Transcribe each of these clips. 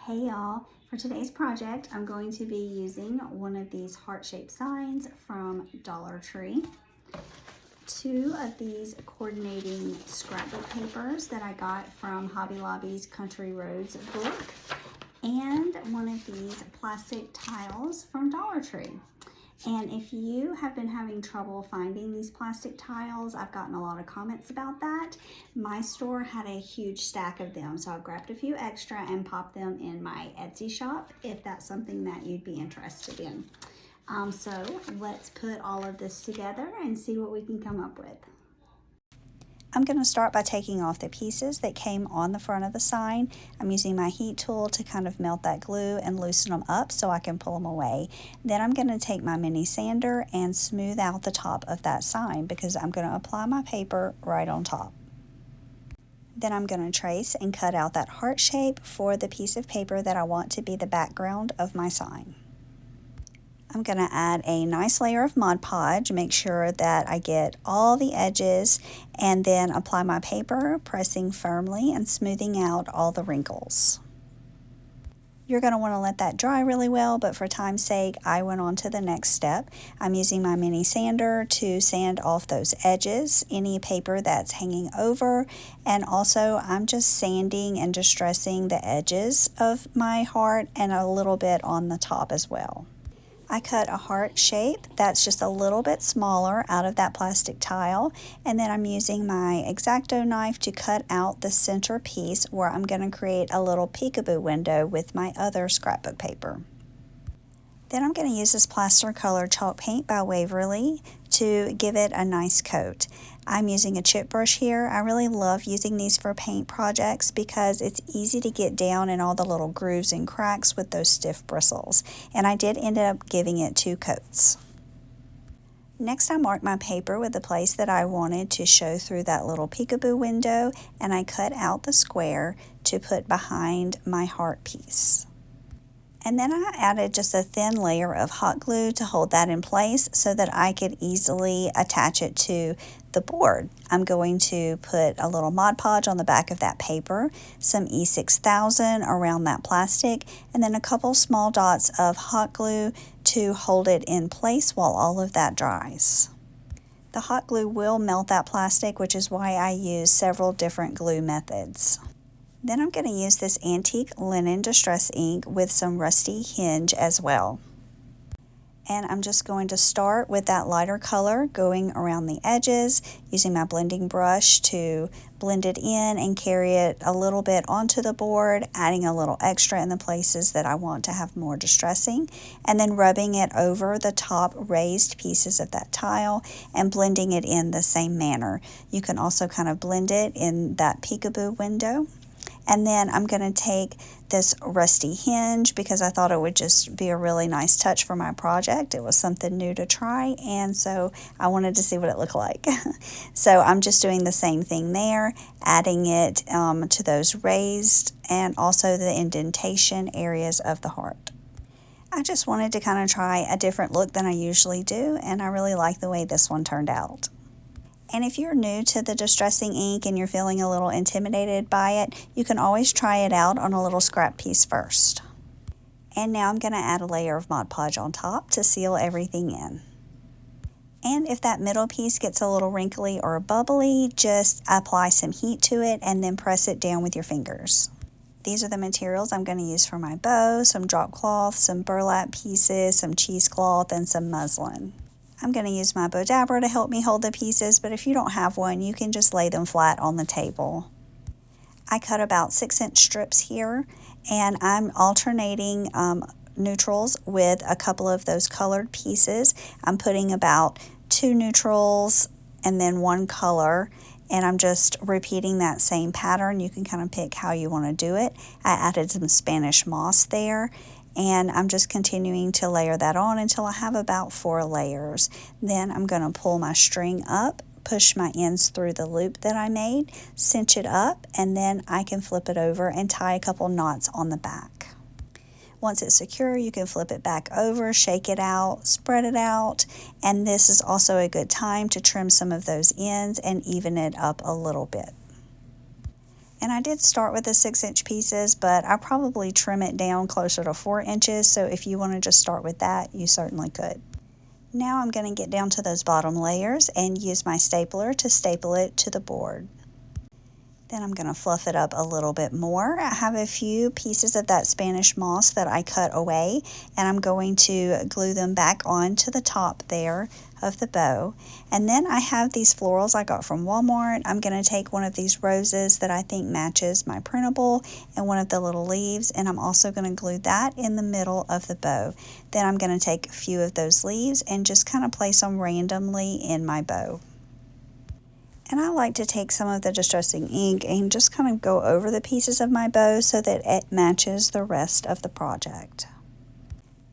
Hey y'all, for today's project I'm going to be using one of these heart-shaped signs from Dollar Tree, two of these coordinating scrapbook papers that I got from Hobby Lobby's Country Roads book, and one of these plastic tiles from Dollar Tree. And if you have been having trouble finding these plastic tiles, I've gotten a lot of comments about that. My store had a huge stack of them, so I grabbed a few extra and popped them in my Etsy shop if that's something that you'd be interested in. So let's put all of this together and see what we can come up with. I'm going to start by taking off the pieces that came on the front of the sign. I'm using my heat tool to kind of melt that glue and loosen them up so I can pull them away. Then I'm going to take my mini sander and smooth out the top of that sign because I'm going to apply my paper right on top. Then I'm going to trace and cut out that heart shape for the piece of paper that I want to be the background of my sign. I'm going to add a nice layer of Mod Podge, make sure that I get all the edges, and then apply my paper, pressing firmly and smoothing out all the wrinkles. You're going to want to let that dry really well, but for time's sake, I went on to the next step. I'm using my mini sander to sand off those edges, any paper that's hanging over, and also I'm just sanding and distressing the edges of my heart and a little bit on the top as well. I cut a heart shape that's just a little bit smaller out of that plastic tile, and then I'm using my X-Acto knife to cut out the center piece where I'm going to create a little peekaboo window with my other scrapbook paper. Then I'm going to use this plaster color chalk paint by Waverly to give it a nice coat. I'm using a chip brush here. I really love using these for paint projects because it's easy to get down in all the little grooves and cracks with those stiff bristles. And I did end up giving it 2 coats. Next, I marked my paper with the place that I wanted to show through that little peekaboo window, and I cut out the square to put behind my heart piece. And then I added just a thin layer of hot glue to hold that in place so that I could easily attach it to the board. I'm going to put a little Mod Podge on the back of that paper, some E6000 around that plastic, and then a couple small dots of hot glue to hold it in place while all of that dries. The hot glue will melt that plastic, which is why I use several different glue methods. Then I'm going to use this antique linen distress ink with some rusty hinge as well. And I'm just going to start with that lighter color going around the edges, using my blending brush to blend it in and carry it a little bit onto the board, adding a little extra in the places that I want to have more distressing, and then rubbing it over the top raised pieces of that tile and blending it in the same manner. You can also kind of blend it in that peekaboo window. And then I'm going to take this rusty hinge because I thought it would just be a really nice touch for my project. It was something new to try, and so I wanted to see what it looked like. So I'm just doing the same thing there, adding it to those raised and also the indentation areas of the heart. I just wanted to kind of try a different look than I usually do, and I really like the way this one turned out. And if you're new to the distressing ink and you're feeling a little intimidated by it, you can always try it out on a little scrap piece first. And now I'm going to add a layer of Mod Podge on top to seal everything in. And if that middle piece gets a little wrinkly or bubbly, just apply some heat to it and then press it down with your fingers. These are the materials I'm going to use for my bow: some drop cloth, some burlap pieces, some cheesecloth, and some muslin. I'm going to use my bow dabber to help me hold the pieces, but if you don't have one, you can just lay them flat on the table. I cut about 6-inch strips here, and I'm alternating neutrals with a couple of those colored pieces. I'm putting about 2 neutrals and then 1 color, and I'm just repeating that same pattern. You can kind of pick how you want to do it. I added some Spanish moss there, and I'm just continuing to layer that on until I have about 4 layers. Then I'm going to pull my string up, push my ends through the loop that I made, cinch it up, and then I can flip it over and tie a couple knots on the back. Once it's secure, you can flip it back over, shake it out, spread it out, and this is also a good time to trim some of those ends and even it up a little bit. And I did start with the 6-inch pieces, but I probably trim it down closer to 4 inches. So if you want to just start with that, you certainly could. Now I'm going to get down to those bottom layers and use my stapler to staple it to the board. Then I'm going to fluff it up a little bit more. I have a few pieces of that Spanish moss that I cut away, and I'm going to glue them back on to the top there of the bow. And then I have these florals I got from Walmart. I'm going to take one of these roses that I think matches my printable and one of the little leaves, and I'm also going to glue that in the middle of the bow. Then I'm going to take a few of those leaves and just kind of place them randomly in my bow. And I like to take some of the distressing ink and just kind of go over the pieces of my bow so that it matches the rest of the project.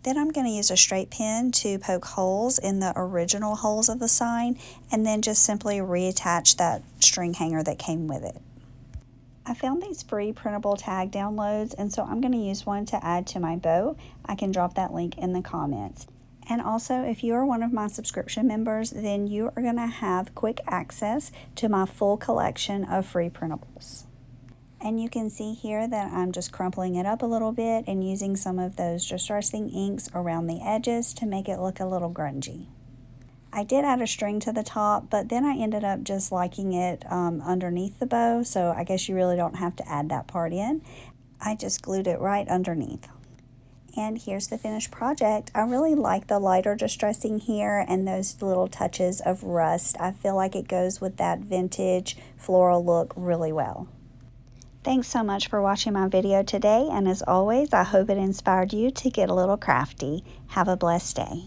Then I'm going to use a straight pin to poke holes in the original holes of the sign, and then just simply reattach that string hanger that came with it. I found these free printable tag downloads, and so I'm going to use one to add to my bow. I can drop that link in the comments. And also, if you are one of my subscription members, then you are going to have quick access to my full collection of free printables. And you can see here that I'm just crumpling it up a little bit and using some of those distressing inks around the edges to make it look a little grungy. I did add a string to the top, but then I ended up just liking it underneath the bow, so I guess you really don't have to add that part in. I just glued it right underneath. And here's the finished project. I really like the lighter distressing here and those little touches of rust. I feel like it goes with that vintage floral look really well. Thanks so much for watching my video today, and as always, I hope it inspired you to get a little crafty. Have a blessed day.